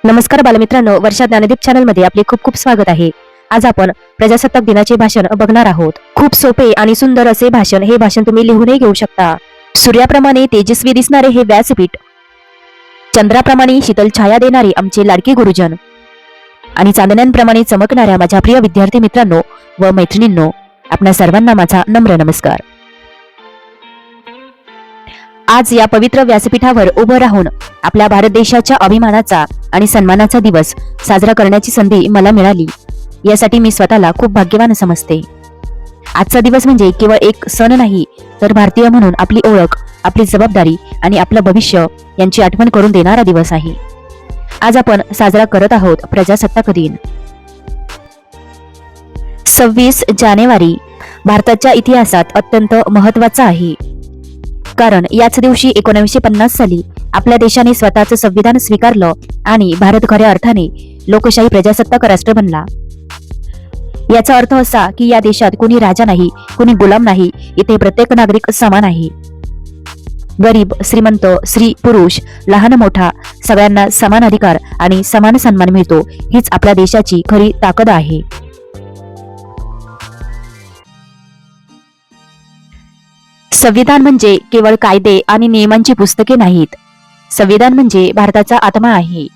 नमस्कार बालमित्रांनो, वर्षा ज्ञानदीप चॅनल मध्ये आपले खूप खूप स्वागत आहे। आज आपण प्रजासत्ताक दिनाचे भाषण बघणार आहोत। खूप सोपे आणि सुंदर असे भाषण, हे भाषण तुम्ही लिहूनही घेऊ शकता। सूर्याप्रमाणे तेजस्वी दिसणारे हे व्यासपीठ, चंद्राप्रमाणे शीतल छाया देणारे आमचे लाडके गुरुजन आणि चांदण्यांप्रमाणे चमकणाऱ्या माझ्या प्रिय विद्यार्थी मित्रांनो व मैत्रिणींनो, आपणा सर्वांना माझा नम्र नमस्कार। आज या पवित्र व्यासपीठावर उभं राहून आपल्या भारत देशाच्या अभिमानाचा आणि सन्मानाचा दिवस साजरा करण्याची संधी मला मिळाली, यासाठी मी स्वतःला खूप भाग्यवान समजते। आजचा दिवस म्हणजे केवळ एक सण नाही, तर भारतीय म्हणून आपली ओळख, आपली जबाबदारी आणि आपलं भविष्य यांची आठवण करून देणारा दिवस आहे। आज आपण साजरा करत आहोत प्रजासत्ताक दिन। 26 जानेवारी भारताच्या इतिहासात अत्यंत महत्त्वाचा आहे, कारण याच दिवशी 1950 साली आपल्या देशाने स्वतःचं संविधान स्वीकारलं आणि भारत खऱ्या अर्थाने लोकशाही प्रजासत्ताक राष्ट्र बनला। याचा अर्थ असा की या देशात कुणी राजा नाही, कुणी गुलाम नाही, इथे प्रत्येक नागरिक समान आहे। गरीब, श्रीमंत, स्त्री, पुरुष, लहान मोठा सगळ्यांना समान अधिकार आणि समान सन्मान मिळतो, हीच आपल्या देशाची खरी ताकद आहे। संविधान म्हणजे केवळ कायदे आणि नियमांची पुस्तके नाहीत। संविधान म्हणजे भारताचा आत्मा आहे।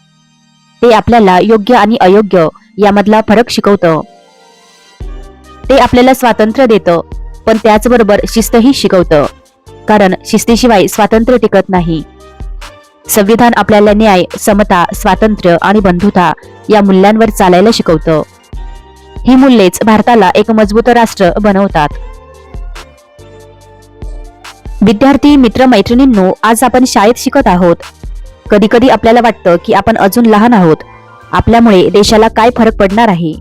ते आपल्याला योग्य आणि अयोग्य यामधला फरक शिकवतं। ते आपल्याला स्वातंत्र्य देतं, पण त्याचबरोबर शिस्तही शिकवतं, कारण शिस्तीशिवाय स्वातंत्र्य टिकत नाही। संविधान आपल्याला न्याय, समता, स्वातंत्र्य आणि बंधुता या मूल्यांवर चालायला शिकवतं। ही मूल्येच भारताला एक मजबूत राष्ट्र बनवतात। विद्यार्थी मित्र मैत्रिणींनो, आज आपण शाळेत शिकत आहोत। कधी कधी आपल्याला वाटतं की आपण अजून लहान आहोत, आपल्यामुळे देशाला काय फरक पडणार आहे।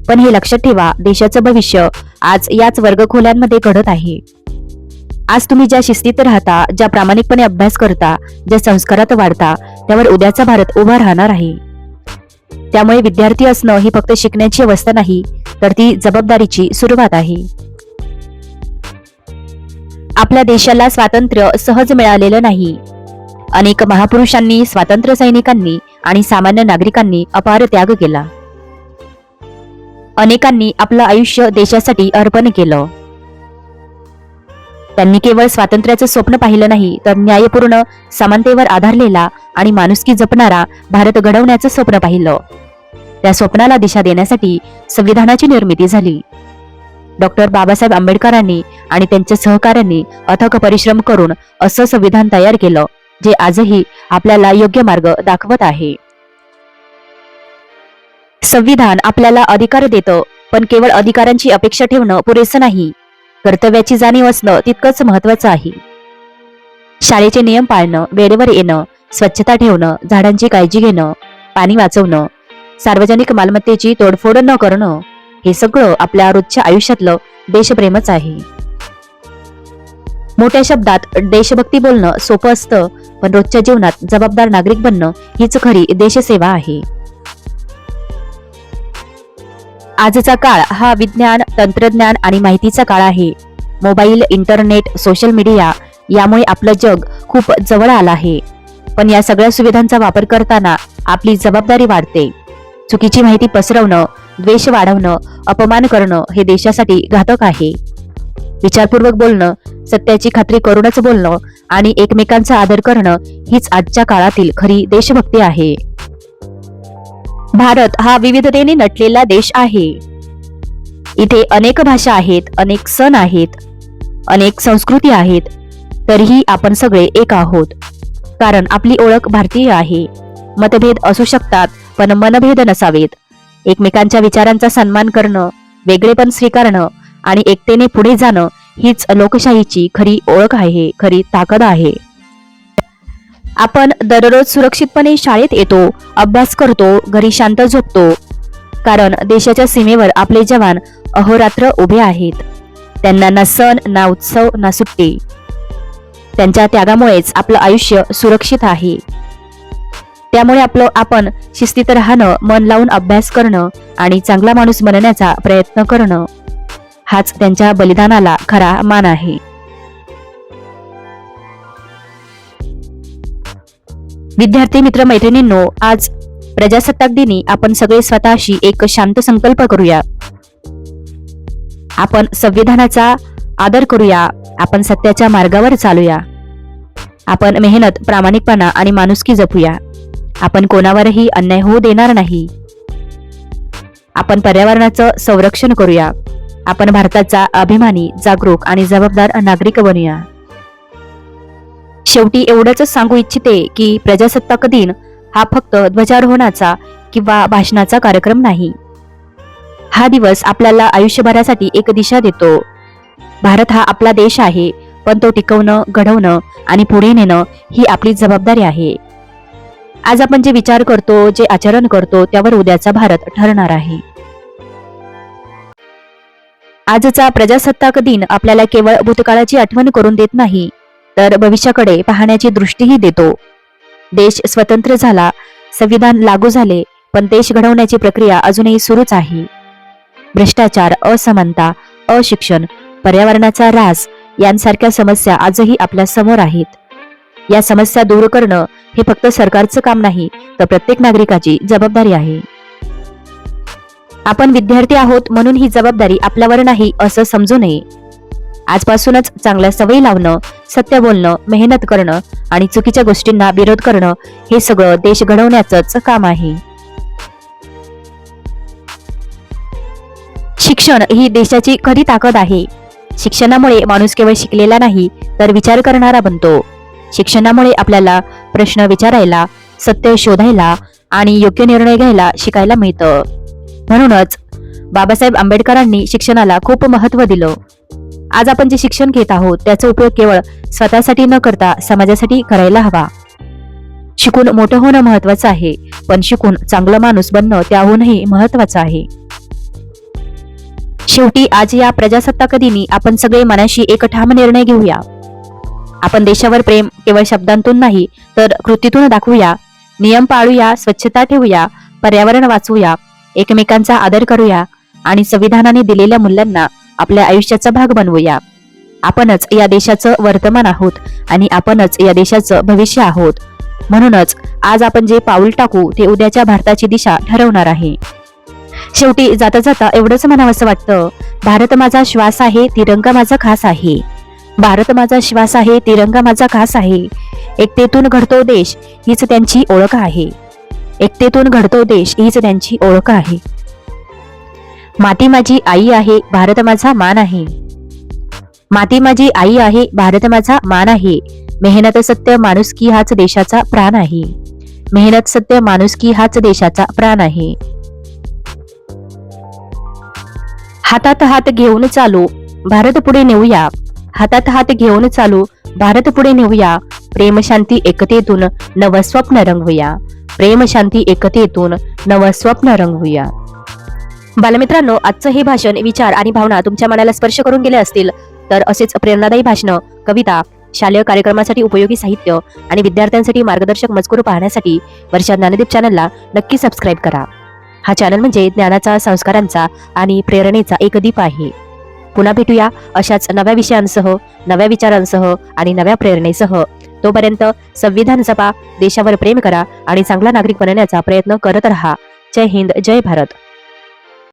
पण हे लक्षात ठेवा, देशाचं भविष्य आज याच वर्गखोल्यांमध्ये घडत आहे। आज तुम्ही ज्या शिस्तीत राहता, ज्या प्रामाणिकपणे अभ्यास करता, ज्या संस्कारात वाढता, त्यावर उद्याचा भारत उभा राहणार आहे। त्यामुळे विद्यार्थी असणं ही फक्त शिकण्याची अवस्था नाही, तर ती जबाबदारीची सुरुवात आहे। आपल्या देशाला स्वातंत्र्य सहज मिळालेलं नाही। अनेक महापुरुषांनी, स्वातंत्र्य सैनिकांनी आणि सामान्य नागरिकांनी अपार त्याग केला। अनेकांनी आपलं आयुष्य देशासाठी अर्पण केलं। त्यांनी केवळ स्वातंत्र्याचं स्वप्न पाहिलं नाही, तर न्यायपूर्ण, समानतेवर आधारलेला आणि माणुसकी जपणारा भारत घडवण्याचं स्वप्न पाहिलं। त्या स्वप्नाला दिशा देण्यासाठी संविधानाची निर्मिती झाली। डॉक्टर बाबासाहेब आंबेडकरांनी आणि त्यांच्या सहकाऱ्यांनी अथक परिश्रम करून असं संविधान तयार केलं, जे आजही आपल्याला योग्य मार्ग दाखवत आहे। संविधान आपल्याला अधिकार देतं, पण केवळ अधिकारांची अपेक्षा ठेवणं पुरेसं नाही, कर्तव्याची जाणीव असणं तितकंच महत्त्वाचं आहे। शाळेचे नियम पाळणं, वेळेवर येणं, स्वच्छता ठेवणं, झाडांची काळजी घेणं, पाणी वाचवणं, सार्वजनिक मालमत्तेची तोडफोड न करणं, हे सगळं आपल्या रोजच्या आयुष्यातलं देशप्रेमच आहे। मोठ्या शब्दात देशभक्ती बोलणं सोपं असतं, पण रोजच्या जीवनात जबाबदार नागरिक बनणं हीच खरी देशसेवा आहे। आजचा काळ हा विज्ञान, तंत्रज्ञान आणि माहितीचा काळ आहे। मोबाईल, इंटरनेट, सोशल मीडिया यामुळे आपलं जग खूप जवळ आलं आहे। पण या सगळ्या सुविधांचा वापर करताना आपली जबाबदारी वाढते। चुकीची माहिती पसरवणं, द्वेष वाढवणं, अपमान करणं हे देशासाठी घातक आहे। विचारपूर्वक बोलणं, सत्याची खात्री करूनच बोलणं आणि एकमेकांचा आदर करणं हीच आजच्या काळातील खरी देशभक्ती आहे। भारत हा विविधतेने नटलेला देश आहे। इथे अनेक भाषा आहेत, अनेक सण आहेत, अनेक संस्कृती आहेत, तरीही आपण सगळे एक आहोत, कारण आपली ओळख भारतीय आहे। मतभेद असू शकतात, पण मनभेद नसावेत। एकमेकांच्या विचारांचा सन्मान करणं, वेगळेपण स्वीकारणं आणि एकतेने पुढे जाणं हीच लोकशाहीची खरी ओळख आहे, खरी ताकद आहे। आपण दररोज सुरक्षितपणे शाळेत येतो, अभ्यास करतो, घरी शांत झोपतो, कारण देशाच्या सीमेवर आपले जवान अहोरात्र उभे आहेत। त्यांना ना सण, ना उत्सव, ना सुट्टी। त्यांच्या त्यागामुळेच आपलं आयुष्य सुरक्षित आहे। त्यामुळे आपण शिस्तीत राहणं, मन लावून अभ्यास करणं आणि चांगला माणूस बनण्याचा प्रयत्न करणं, हाच त्यांच्या बलिदानाला खरा मान आहे। विद्यार्थी मित्र मैत्रिणींनो, आज प्रजासत्ताक दिनी आपण सगळे स्वतःशी एक शांत संकल्प करूया. आपण संविधानाचा आदर करूया. आपण सत्याच्या मार्गावर चालूया. आपण मेहनत, प्रामाणिकपणा आणि माणुसकी जपूया. आपण कोणावरही अन्याय होऊ देणार नाही. आपण पर्यावरणाचं संरक्षण करूया. आपण भारताचा अभिमानी, जागरूक आणि जबाबदार नागरिक बनूया. शेवटी एवढंच सांगू इच्छिते की प्रजासत्ताक दिन हा फक्त ध्वजारोहणाचा किंवा भाषणाचा कार्यक्रम नाही. हा दिवस आपल्याला आयुष्यभरासाठी एक दिशा देतो. भारत हा आपला देश आहे, पण तो टिकवणं, घडवणं आणि पुढे नेणं ही आपली जबाबदारी आहे. आज आपण जे विचार करतो, जे आचरण करतो, त्यावर उद्याचा भारत ठरणार आहे. आजचा प्रजासत्ताक दिन आपल्याला केवळ भूतकाळाची आठवण करून देत नाही, तर भविष्याकडे पाहण्याची दृष्टीही देतो. देश स्वतंत्र झाला, संविधान लागू झाले, पण देश घडवण्याची प्रक्रिया अजूनही सुरूच आहे. भ्रष्टाचार, असमानता, अशिक्षण, पर्यावरणाचा ऱ्हास यांसारख्या समस्या आजही आपल्या समोर आहेत. या समस्या दूर करणं हे फक्त सरकारचं काम नाही, तर प्रत्येक नागरिकाची जबाबदारी आहे. आपण विद्यार्थी आहोत म्हणून ही जबाबदारी आपल्यावर नाही असं समजू नये. आजपासूनच चांगल्या सवयी लावणं, सत्य बोलणं, मेहनत करणं आणि चुकीच्या गोष्टींना विरोध करणं हे सगळं देश घडवण्याचंच काम आहे. शिक्षण ही देशाची खरी ताकद आहे. शिक्षणामुळे माणूस केवळ शिकलेला नाही, तर विचार करणारा बनतो. शिक्षणामुळे आपल्याला प्रश्न विचारायला, सत्य शोधायला आणि योग्य निर्णय घ्यायला शिकायला मिळतं. म्हणूनच बाबासाहेब आंबेडकरांनी शिक्षणाला खूप महत्त्व दिलं. आज आपण जे शिक्षण घेत आहोत त्याचा उपयोग केवळ स्वतःसाठी न करता समाजासाठी करायला हवा. शिकून मोठं होणं महत्वाचं आहे, पण शिकून चांगला माणूस बनणं त्याहूनही महत्वाचं आहे. शेवटी आज या प्रजासत्ताक दिनी आपण सगळे मनाशी एक ठाम निर्णय घेऊया. आपण देशावर प्रेम केवळ शब्दांतून नाही, तर कृतीतून दाखवूया. नियम पाळूया, स्वच्छता ठेवूया, पर्यावरण वाचवूया, एकमेकांचा आदर करूया आणि संविधानाने दिलेल्या मूल्यांना आपल्या आयुष्याचा भाग बनवूया. आपणच या देशाचं वर्तमान आहोत आणि आपणच या देशाचं भविष्य आहोत. म्हणूनच आज आपण जे पाऊल टाकू ते उद्याच्या भारताची दिशा ठरवणार आहे. शेवटी जाता जाता एवढंच म्हणावंसं वाटतं, भारत माझा श्वास आहे, तिरंगा माझा खास आहे. भारत माझा श्वास आहे, तिरंगा माझा खास आहे. एकतेतून घडतो देश हीच त्यांची ओळख आहे. एकतेतून घडतो देश हीच त्यांची ओळख आहे. माती माझी आई आहे, भारत माझा मान आहे. माती माझी आई आहे, भारत माझा मान आहे. मेहनत, सत्य, माणुसकी हाच देशाचा प्राण आहे. मेहनत, सत्य, माणुसकी हाच देशाचा प्राण आहे. हातात हात घेऊन चालू, भारत पुढे नेऊया. हातात हात घेऊन चालू, भारत पुढे नेऊया. प्रेम, शांती, एकतेतून नवं स्वप्न रंगवूया. प्रेम, शांती, एकतेतून नवं स्वप्न रंगवूया. बालमित्रांनो, आजचं हे भाषण, विचार आणि भावना तुमच्या मनाला स्पर्श करून गेले असतील तर असेच प्रेरणादायी भाषणं, कविता, शालेय कार्यक्रमासाठी उपयोगी साहित्य आणि विद्यार्थ्यांसाठी मार्गदर्शक मजकूर पाहण्यासाठी वर्षा ज्ञानदीप चॅनलला नक्की सबस्क्राईब करा. हा चॅनल म्हणजे ज्ञानाचा, संस्कारांचा आणि प्रेरणेचा एक दीप आहे. पुन्हा भेटूया अशाच नव्या विषयांसह, नव्या विचारांसह आणि नव्या प्रेरणेसह. तोपर्यंत संविधान जपा, देशावर प्रेम करा आणि चांगला नागरिक बनण्याचा प्रयत्न करत रहा. जय हिंद, जय भारत.